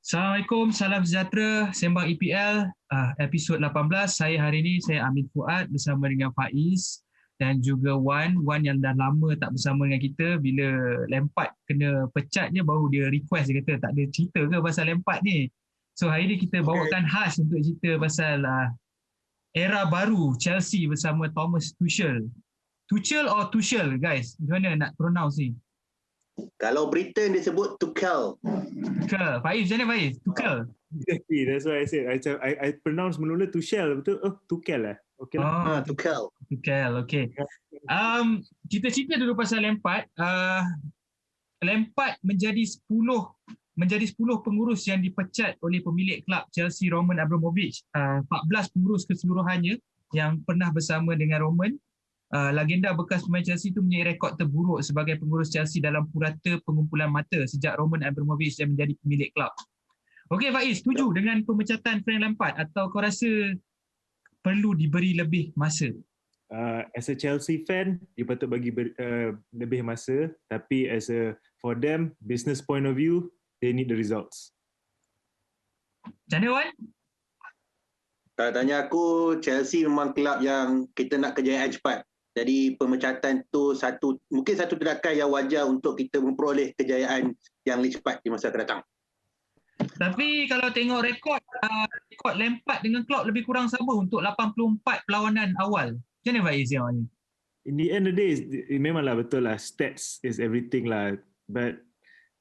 Assalamualaikum, salam sejahtera, Sembang EPL, episod 18. Saya Amin Fuad bersama dengan Faiz dan juga Wan yang dah lama tak bersama dengan kita. Bila Lampard kena pecat je baru dia request, dia kata tak ada cerita ke pasal Lampard ni. So hari ni kita bawakan khas untuk cerita pasal era baru Chelsea bersama Thomas Tuchel. Tuchel or Tuchel guys? Macam mana nak pronounce ni? Kalau Britain dia sebut Tuchel. Tuchel. Faiz, macam mana Faiz? Tuchel. Exactly, that's why I said. I pronounce mula-mula Tuchel, betul? Oh, Tuchel lah. Okay lah. Tuchel. Tuchel, okay. Kita cerita dulu pasal Lampard. Lampard menjadi 10 pengurus yang dipecat oleh pemilik kelab Chelsea Roman Abramovich. 14 pengurus keseluruhannya yang pernah bersama dengan Roman. Legenda bekas pemain Chelsea itu mempunyai rekod terburuk sebagai pengurus Chelsea dalam purata pengumpulan mata sejak Roman Abramovich yang menjadi pemilik kelab. Okey Faiz, setuju dengan pemecatan Frank Lampard atau kau rasa perlu diberi lebih masa? As a Chelsea fan, dia patut bagi lebih masa, tapi for them, business point of view, they need the results. Macam mana Wan? Kalau tanya aku, Chelsea memang kelab yang kita nak kejayaan cepat. Jadi pemecatan tu mungkin satu tindakan yang wajar untuk kita memperoleh kejayaan yang lebih cepat di masa akan datang. Tapi kalau tengok rekod Lampard dengan Klopp lebih kurang sama untuk 84 perlawanan awal. Macam mana Faiz yang ni? In the end of the day, memanglah betul lah, stats is everything lah. But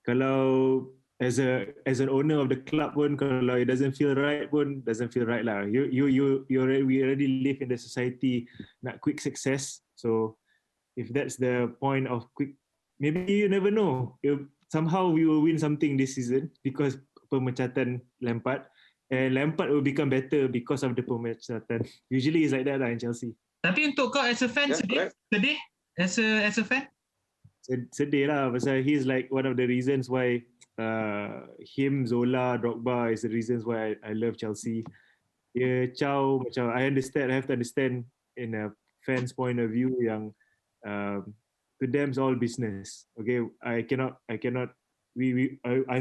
kalau as an owner of the club pun, kalau it doesn't feel right lah. We already live in the society nak quick success. So if that's the point of quick, maybe you never know. Somehow we will win something this season because pemecatan Lampard, and Lampard will become better because of the pemecatan. Usually it's like that lah in Chelsea. Tapi untuk kau as a fan, sedih as a fan? Sedih lah, pasal he's like one of the reasons why him, Zola, Drogba is the reasons why I love Chelsea. Macam I have to understand in a fan's point of view yang to them it's all business. Okay, I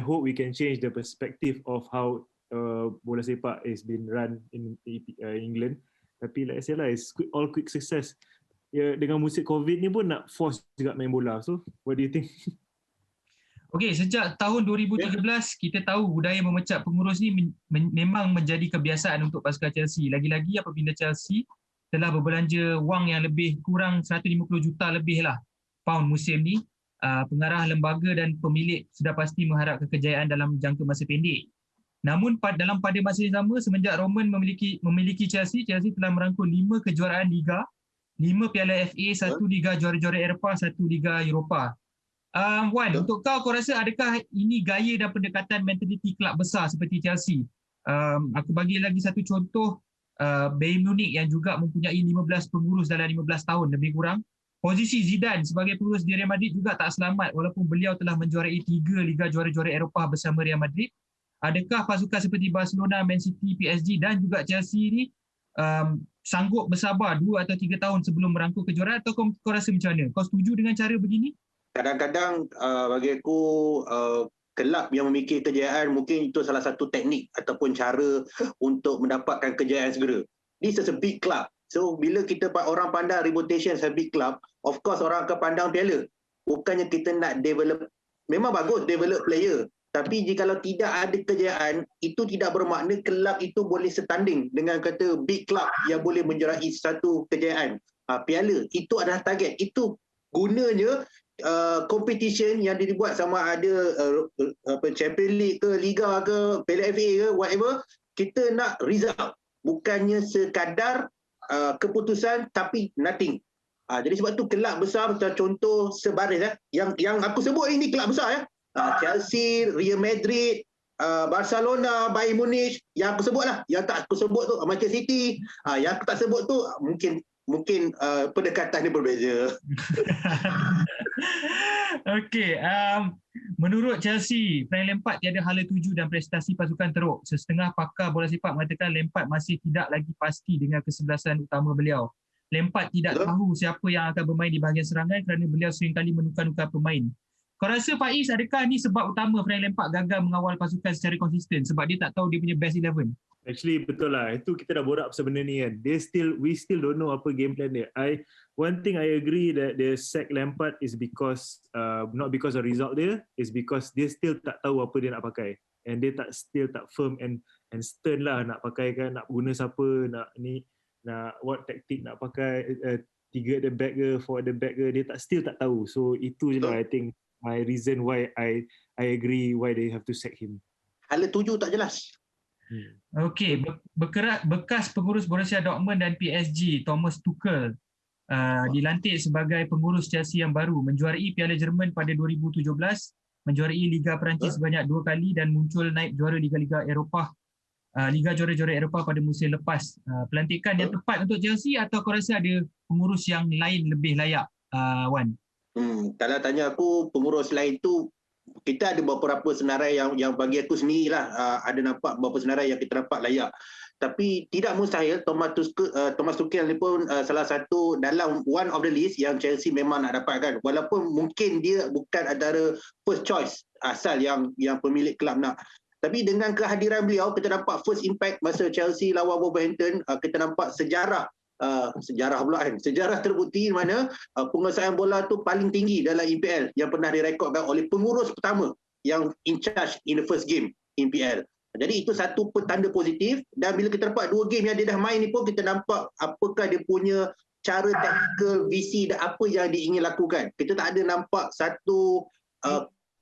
hope we can change the perspective of how bola sepak is been run in England. Tapi like I said lah, it's all quick success. Dengan musim COVID ni pun nak force juga main bola. So, what do you think? Okey, sejak tahun 2013 kita tahu budaya memecat pengurus ni memang menjadi kebiasaan untuk pasukan Chelsea. Lagi-lagi apabila Chelsea telah berbelanja wang yang lebih kurang 150 juta lebih lah pound musim ni, pengarah lembaga dan pemilik sudah pasti mengharap kejayaan dalam jangka masa pendek. Namun pada masa yang sama, semenjak Roman memiliki Chelsea telah merangkul 5 kejuaraan Liga, 5 Piala FA, 1 Liga Juara-Juara Eropah, 1 Liga Eropah. Wan, untuk kau rasa adakah ini gaya dan pendekatan mentaliti kelab besar seperti Chelsea? Aku bagi lagi satu contoh, Bayern Munich yang juga mempunyai 15 pengurus dalam 15 tahun lebih kurang. Posisi Zidane sebagai pengurus di Real Madrid juga tak selamat walaupun beliau telah menjuarai 3 Liga Juara-Juara Eropah bersama Real Madrid. Adakah pasukan seperti Barcelona, Man City, PSG dan juga Chelsea ni sanggup bersabar 2 atau 3 tahun sebelum merangkul kejuaraan, atau kau rasa macam mana? Kau setuju dengan cara begini? Kadang-kadang bagi aku kelab yang memiliki kejayaan mungkin itu salah satu teknik ataupun cara untuk mendapatkan kejayaan segera. This is a big club. So bila orang pandang reputation as a big club, of course orang akan pandang piala. Bukannya kita nak develop, memang bagus develop player, tapi jikalau tidak ada kejayaan, itu tidak bermakna kelab itu boleh setanding dengan kata big club yang boleh menjerai satu kejayaan. Piala itu adalah target. Itu gunanya competition yang dibuat, sama ada Champions League ke, Liga ke, Piala FA ke, whatever, kita nak result. Bukannya sekadar keputusan tapi nothing. Jadi sebab tu kelab besar, contoh sebaris yang aku sebut ini kelab besar Chelsea, Real Madrid, Barcelona, Bayern Munich, yang aku sebut lah. Yang tak aku sebut tu Manchester City, yang aku tak sebut tu mungkin pendekatan ni berbeza. Okey, menurut Chelsea, Frank Lampard tiada hala tuju dan prestasi pasukan teruk. Setengah pakar bola sepak mengatakan Lampard masih tidak lagi pasti dengan kesebelasan utama beliau. Lampard tidak tahu siapa yang akan bermain di bahagian serangan kerana beliau seringkali menukar-nukar pemain. Kau rasa Faiz, adakah ni sebab utama Frank Lampard gagal mengawal pasukan secara konsisten sebab dia tak tahu dia punya best 11? Actually betul lah. Itu kita dah borak pasal benda ni kan. We still don't know apa game plan dia. One thing I agree that they sack Lampard is because not because of result dia, is because dia still tak tahu apa dia nak pakai. And dia still tak firm and stern lah nak pakai kan, nak guna siapa, nak what tactic nak pakai, 3 at the back ke, 4 at the back ke, dia still tak tahu. So itu je lah I think my reason why I agree why they have to sack him. Hala 7 tak jelas. Okey, bekas pengurus Borussia Dortmund dan PSG, Thomas Tuchel dilantik sebagai pengurus Chelsea yang baru, menjuarai Piala Jerman pada 2017, menjuarai Liga Perancis sebanyak 2 kali dan muncul naik juara Liga-Liga Eropah, Liga Juara-Juara Eropah pada musim lepas. Pelantikan yang tepat untuk Chelsea atau kau rasa ada pengurus yang lain lebih layak, Wan? Kalau tanya aku, pengurus lain tu kita ada beberapa senarai yang bagi aku sendirilah ada nampak beberapa senarai yang kita nampak layak. Tapi tidak mustahil Thomas Tuchel ni pun salah satu dalam one of the list yang Chelsea memang nak dapatkan. Walaupun mungkin dia bukan antara first choice asal yang pemilik kelab nak. Tapi dengan kehadiran beliau, kita nampak first impact masa Chelsea lawan Wolverhampton, kita nampak sejarah pula kan. Sejarah terbukti mana penguasaan bola tu paling tinggi dalam EPL yang pernah direkodkan oleh pengurus pertama yang in charge in the first game EPL. Jadi itu satu petanda positif, dan bila kita nampak 2 game yang dia dah main ni pun kita nampak apakah dia punya cara tactical, visi dan apa yang dia ingin lakukan. Kita tak ada nampak satu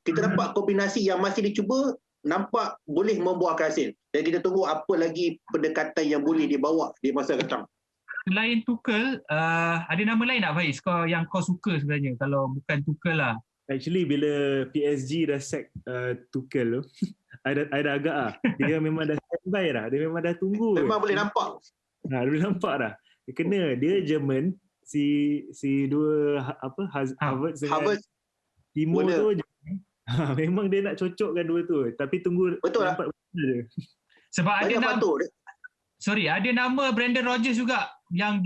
kita nampak kombinasi yang masih dicuba nampak boleh membuahkan hasil. Dan kita tunggu apa lagi pendekatan yang boleh dibawa di masa datang. Selain Tuchel, ada nama lain tak Faiz yang kau suka sebenarnya kalau bukan Tuchel lah? Actually bila PSG dah sack Tuchel tu, I dah agak lah. Dia memang dah standby dah. Dia memang dah tunggu. Memang boleh nampak. Dia boleh nampak dah. Dia kena. Dia Jerman, si dua Havertz dengan Timo tu memang dia nak cocokkan dua tu. Tapi tunggu betul nampak je. Sebab ada nama Brendan Rodgers juga yang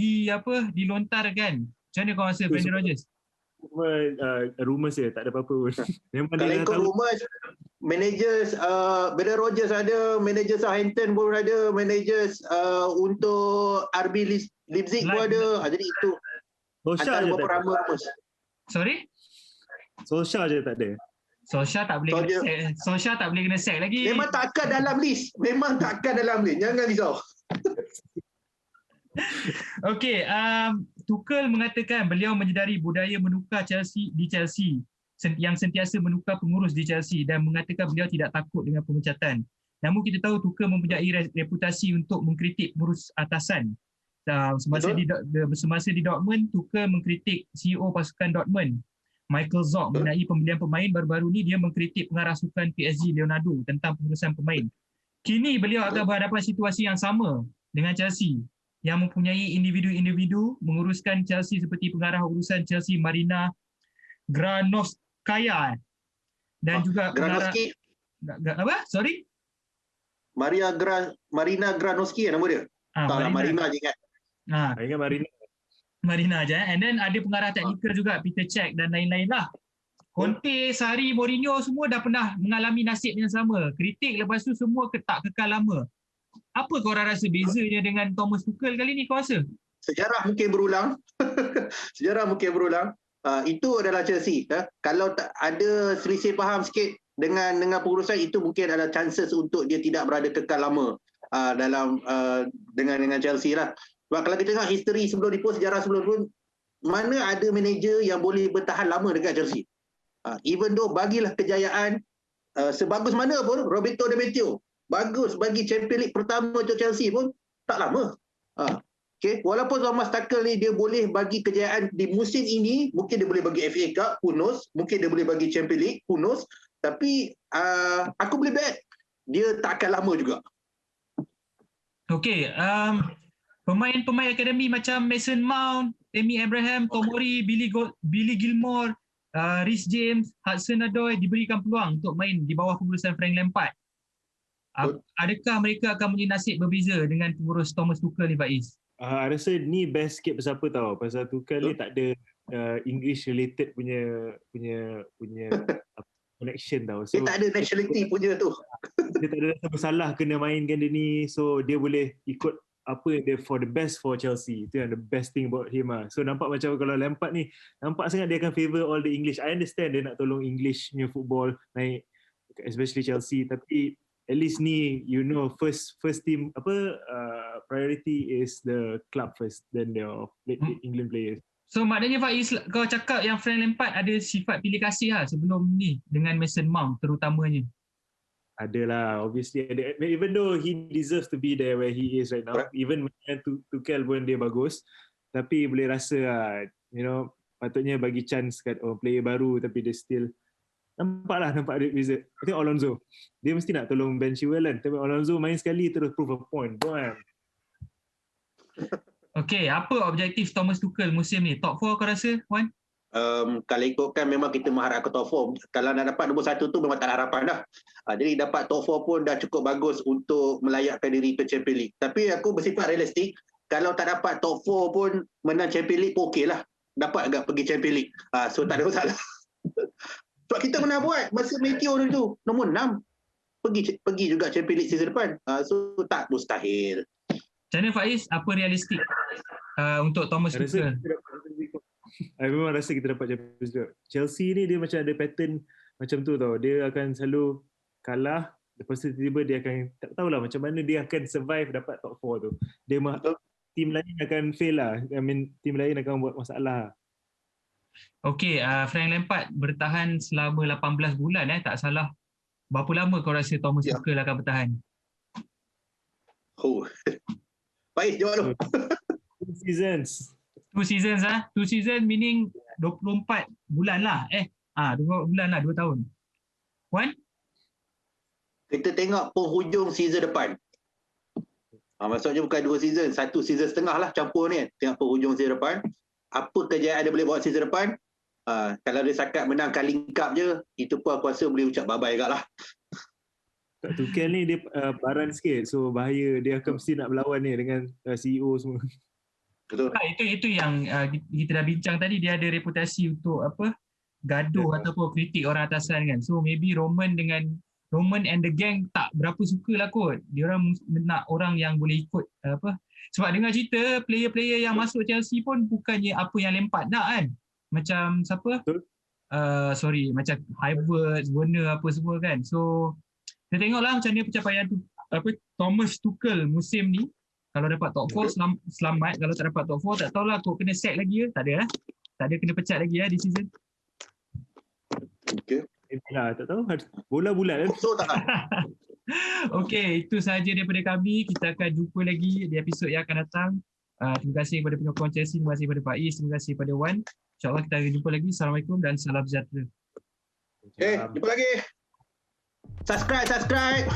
dilontarkan. Macam mana kau rasa Brendan Rodgers? Rumours je, tak ada apa-apa pun. Memang kalau ikut rumours, managers Brendan Rodgers ada, manager Southampton pun ada, managers untuk RB Leipzig pun ada. Jadi itu antara beberapa rumours. Sorry? Solskjaer je tak ada. Solskjaer tak boleh kena sack lagi. Memang tak akan dalam list. Jangan risau. Okey, Tuchel mengatakan beliau menyedari budaya menukar Chelsea yang sentiasa menukar pengurus di Chelsea, dan mengatakan beliau tidak takut dengan pemecatan. Namun kita tahu Tuchel mempunyai reputasi untuk mengkritik pengurus atasan. Semasa di Dortmund, Tuchel mengkritik CEO pasukan Dortmund, Michael Zorc, mengenai pembelian pemain. Baru-baru ni dia mengkritik pengarah sukan PSG Leonardo tentang pengurusan pemain. Kini beliau akan berhadapan situasi yang sama dengan Chelsea yang mempunyai individu-individu menguruskan Chelsea seperti pengarah urusan Chelsea Marina Granovskaya dan juga pengarah Marina Granovski nama dia. Marina je ingat. Ingat Marina je. And then ada pengarah teknikal juga, Peter Cech dan lain-lain lah. Conte, Sarri, Mourinho semua dah pernah mengalami nasib yang sama. Kritik lepas tu semua tak kekal lama. Apa kau rasa bezanya dengan Thomas Tuchel kali ni kau rasa? Sejarah mungkin berulang. Itu adalah Chelsea. Kalau tak ada selisih faham sikit dengan pengurusan, itu mungkin ada chances untuk dia tidak berada kekal lama dalam dengan Chelsea lah. Sebab kalau kita tengok history sebelum ni pun, sejarah sebelum pun, mana ada manager yang boleh bertahan lama dekat Chelsea. Even though bagilah kejayaan sebagus mana pun, Roberto Di Matteo bagus bagi Champions League pertama untuk Chelsea pun tak lama. Okay. Walaupun Thomas Tuchel ni dia boleh bagi kejayaan di musim ini, mungkin dia boleh bagi FA Cup, who knows, mungkin dia boleh bagi Champions League, who knows, tapi aku boleh bet dia tak akan lama juga. Okay, pemain-pemain akademi macam Mason Mount, Tammy Abraham, Tomori, Billy Gilmore, Reece James, Hudson-Odoi diberikan peluang untuk main di bawah pengurusan Frank Lampard. Adakah mereka akan punya nasib berbeza dengan pengurus Thomas Tuchel ni, Faiz? I rasa ni best sikit pasal apa tau. Pasal Tuchel ni tak ada English related punya connection tau. Dia tak ada nationality punya tu. Dia tak ada rasa bersalah kena mainkan dia ni. So dia boleh ikut apa yang dia for the best for Chelsea. Itu yang the best thing about him lah. So nampak macam kalau Lampard ni, nampak sangat dia akan favour all the English. I understand dia nak tolong English punya football naik, especially Chelsea. Tapi at least ni, you know, first team priority is the club first, then the England players. So maknanya Faiz, kau cakap yang Frank Lampard ada sifat pilih kasih lah sebelum ni dengan Mason Mount terutamanya. Adalah, obviously ada. Even though he deserves to be there where he is right now, even Tuchel pun dia bagus, tapi boleh rasa lah, you know, patutnya bagi chance kat player baru, tapi dia still nampak ada beza. Tengok Alonso, dia mesti nak tolong Ben Chilwell kan, tapi Alonso main sekali terus prove a point kan. Okay, apa objektif Thomas Tuchel musim ni? Top 4 kau rasa, Wan? Kalau ikutkan memang kita mengharapkan top 4. Kalau nak dapat nombor 1 tu memang tak ada harapan dah. Jadi dapat top 4 pun dah cukup bagus untuk melayakkan diri ke Champions League. Tapi aku bersifat realistik, kalau tak dapat top 4 pun menang Champions League pun okey lah. Dapat agak pergi Champions League. So tak ada masalah. Sebab kita pernah buat masa Matthew tu nombor 6 pergi juga Champions League season depan. So tak mustahil. Macam mana Faiz, apa realistik untuk Thomas Tuchel? I memang rasa kita dapat Champions League. Chelsea ni dia macam ada pattern macam tu tau. Dia akan selalu kalah, lepas tu tiba-tiba dia akan tak tahulah macam mana dia akan survive dapat top 4 tu. Dia team lain akan fail lah. I mean team lain akan buat masalah. Okay, Frank Lampard bertahan selama 18 bulan tak salah. Berapa lama kau rasa Thomas Tuchel akan bertahan? Baik, jawab lu. 2 seasons. 2 seasons 2 season meaning 24 bulan lah. 24 bulan lah, 2 tahun. Wan? Kita tengok penghujung season depan. Maksudnya bukan 2 season, 1 season setengah lah campur ni. Tengok penghujung season depan. Apa kejayaan dia boleh buat season depan? Kalau dia sakat menang Carling Cup je, itu pun aku rasa boleh ucap bye-bye kat lah. Tuchel ni dia baran sikit, so bahaya. Dia akan mesti nak berlawan ni dengan CEO semua. Betul. Itu yang kita dah bincang tadi, dia ada reputasi untuk gaduh ataupun kritik orang atasan kan. So maybe Roman and the gang tak berapa suka lah kot. Dia orang nak orang yang boleh ikut sebab dengar cerita player-player yang masuk Chelsea pun bukannya apa yang Lampard nak kan. Macam siapa? Macam Havertz, Werner apa semua kan. So kita tengoklah macam mana pencapaian Thomas Tuchel musim ni. Kalau dapat top 4 selamat, kalau tak dapat top 4 tak tahulah kau kena sack lagi ke? Tak ada tak ada kena pecat lagi di season. Okey. Tak tahu, bola bulat kan. So tak. Okey, itu sahaja daripada kami. Kita akan jumpa lagi di episod yang akan datang. Terima kasih kepada penyokong Chelsea, terima kasih kepada Faiz, terima kasih kepada Wan. InsyaAllah kita akan jumpa lagi. Assalamualaikum dan salam sejahtera. Jumpa lagi. Subscribe.